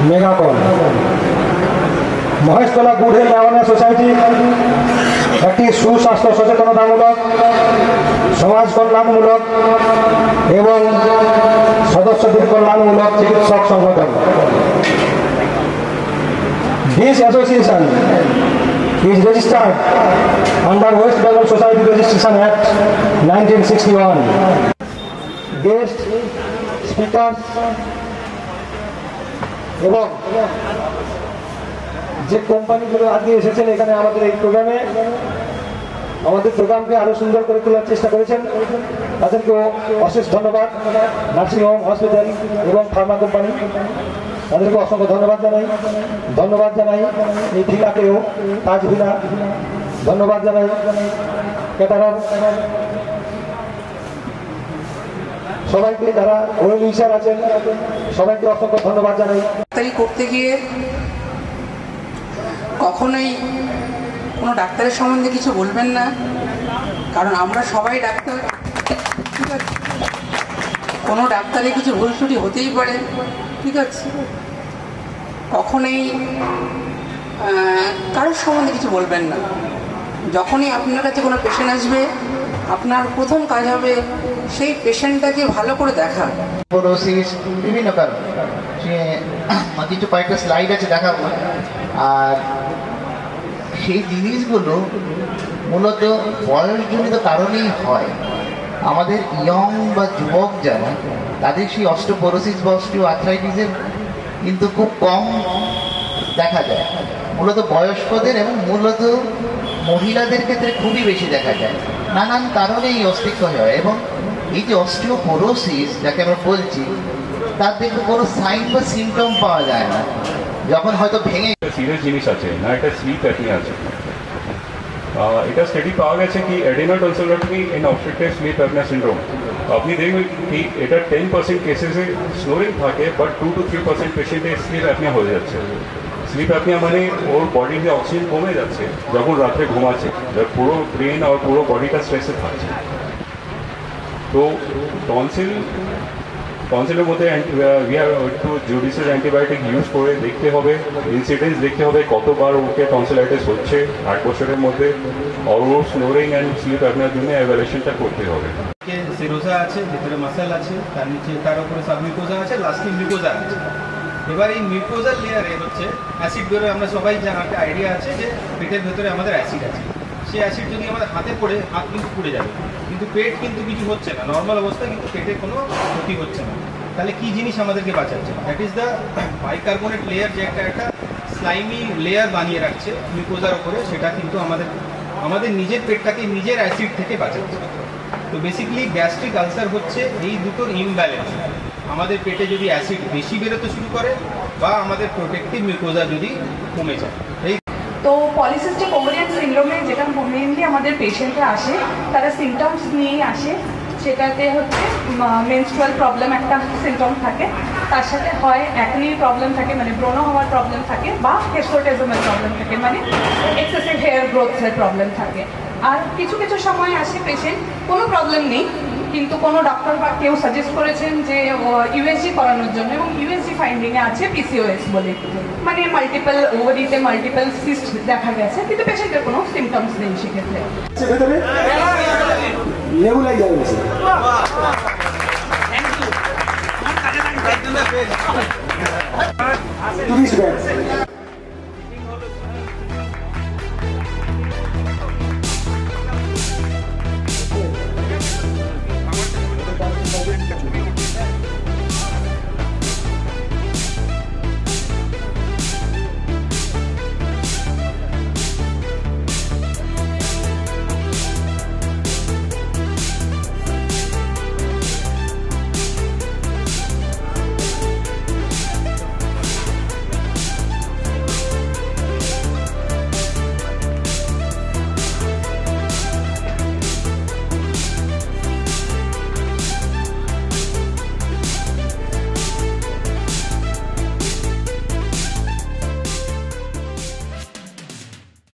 মেগাকল Maheshtala good health awareness society একটি সুস্বাস্থ্য সচেতনতামূলক, সমাজ কল্যাণমূলক এবং সদস্যদের কল্যাণমূলক চিকিৎসক সংগঠন। This association is registered under West Bengal Society Registration Act 1961. Guest speakers এবং যে কোম্পানিগুলো আজকে এসেছেন এখানে আমাদের এই প্রোগ্রামে, আমাদের প্রোগ্রামকে আরো সুন্দর করে তোলার চেষ্টা করেছেন, তাদেরকেও অশেষ ধন্যবাদ। নার্সিংহোম, হসপিটাল এবং ফার্মা কোম্পানি, তাদেরকে অসংখ্য ধন্যবাদ জানাই। এই ভিলাকেও, তাজ ভিলা ধন্যবাদ জানাই। ক্যাটারার সবাইকে, যারা ওয়েল উইশার আছেন সবাইকে অসংখ্য ধন্যবাদ জানাই। ডাক্তারি করতে গিয়ে কখনোই কোনো ডাক্তারের সম্বন্ধে কিছু বলবেন না, কারণ আমরা সবাই ডাক্তার। ঠিক আছে, কোনো ডাক্তারে কিছু ভুল ত্রুটি হতেই পারে, ঠিক আছে। কখনোই কারোর সম্বন্ধে কিছু বলবেন না। যখনই আপনার কাছে কোনো পেশেন্ট আসবে, আপনার প্রথম কাজ হবে সেই পেশেন্টটাকে ভালো করে দেখা। বিভিন্ন কারণ কিছু কয়েকটা স্লাইড আছে দেখাবো। আর সেই জিনিসগুলো মূলত বয়সজনিত কারণেই হয়। আমাদের ইয়ং বা যুবক যারা, তাদের সেই অস্টিওপোরোসিস বা অস্টিওআর্থ্রাইটিসের কিন্তু খুব কম দেখা যায়। মূলত বয়স্কদের এবং মূলত মহিলাদের ক্ষেত্রে খুবই বেশি দেখা যায়। নানান কারণে এই অস্থিক্ষয় হয়। এবং এই যে অস্টিওপোরোসিস যাকে আমরা বলছি, তার দেখে কোনো সাইন বা সিমটম পাওয়া যায় না। যখন হয়তো ভেঙে সিরিয়াস জিনিস আছে না, একটা স্লিপ অ্যাপনিয়া আছে। এটা স্টাডি পাওয়া গেছে কি adenotonsillectomy in obstructive sleep apnoea syndrome. আপনি দেখবেন কি এটা 10% কেসেসে স্নোরিং থাকে, বাট 2 to 3% পেশেন্টে স্লিপ অ্যাপনিয়া হয়ে যাচ্ছে। স্লিপ অ্যাপনিয়া মানে ওর বডিতে অক্সিজেন কমে যাচ্ছে যখন রাত্রে ঘুমাচ্ছে, পুরো ব্রেন আর পুরো বডিটা স্ট্রেসে থাকছে। তো টনসিলের মধ্যে একটু জুডিশিয়াস অ্যান্টিবায়োটিক ইউজ করে দেখতে হবে, ইনসিডেন্স দেখতে হবে কতবার ওকে টনসিলাইটিস হচ্ছে 8 বছরের মধ্যে। আর ওর স্নোরিং অ্যান্ড স্লিপ অ্যাপনিয়ার জন্য এভ্যালুয়েশনটা করতে হবে। সেরোজা আছে, ভিতরে মাসেল আছে, তার নিচে তার উপরে সাবমিউকোজা আছে, লাস্টে মিউকোজা আছে। এবার এই মিউকোজার লেয়ারে হচ্ছে অ্যাসিড বেরোয়। আমরা সবাই জানার একটা আইডিয়া আছে যে পেটের ভেতরে আমাদের অ্যাসিড আছে। সেই অ্যাসিড যদি আমাদের হাতে পড়ে, হাত কিন্তু পুড়ে যাবে, কিন্তু পেট কিন্তু কিছু হচ্ছে না, নর্মাল অবস্থায় কিন্তু পেটে কোনো ক্ষতি হচ্ছে না। তাহলে কি জিনিস আমাদেরকে বাঁচাচ্ছে? That is the bicarbonate layer, যে একটা স্লাইমি লেয়ার বানিয়ে রাখছে মিউকোজার উপরে, সেটা কিন্তু আমাদের নিজের পেটটাকে নিজের অ্যাসিড থেকে বাঁচাচ্ছে। তো বেসিক্যালি গ্যাস্ট্রিক আলসার হচ্ছে এই দুটোর ইমব্যালেন্স। আমাদের পেটে যদি অ্যাসিড বেশি বেরোতে শুরু করে বা আমাদের প্রোটেক্টিভ মিউকোজা যদি কমে যায়। তো পলিসিস্টিক ওভারিয়ান সিনড্রোমে যেটা মেনলি আমাদের পেশেন্টরা আসে, তারা সিমটমস নিয়েই আসে। সেটাতে হচ্ছে মেনস্ট্রুয়াল প্রবলেম একটা সিমটম থাকে, তার সাথে হয় অ্যাকনির প্রবলেম থাকে, মানে ব্রণ হওয়ার প্রবলেম থাকে, বা হিস্টোটিজমের প্রবলেম থাকে, মানে এক্সেসিভ হেয়ার গ্রোথের প্রবলেম থাকে। আর কিছু কিছু সময় আসে পেশেন্ট কোনো প্রবলেম নেই, কিন্তু কোনো ডক্টর বা কেউ সাজেস্ট করেছেন যে ইউএসজি করানোর জন্য, এবং ইউএসজি ফাইন্ডিংয়ে আছে পিসিওএস বলে, মানে মাল্টিপল ওভারিতে মাল্টিপল সিস্ট দেখা গেছে, কিন্তু পেশেন্টের কোনো সিমটমস নেই সেক্ষেত্রে। নেবুলাইজার আছে। Thank you.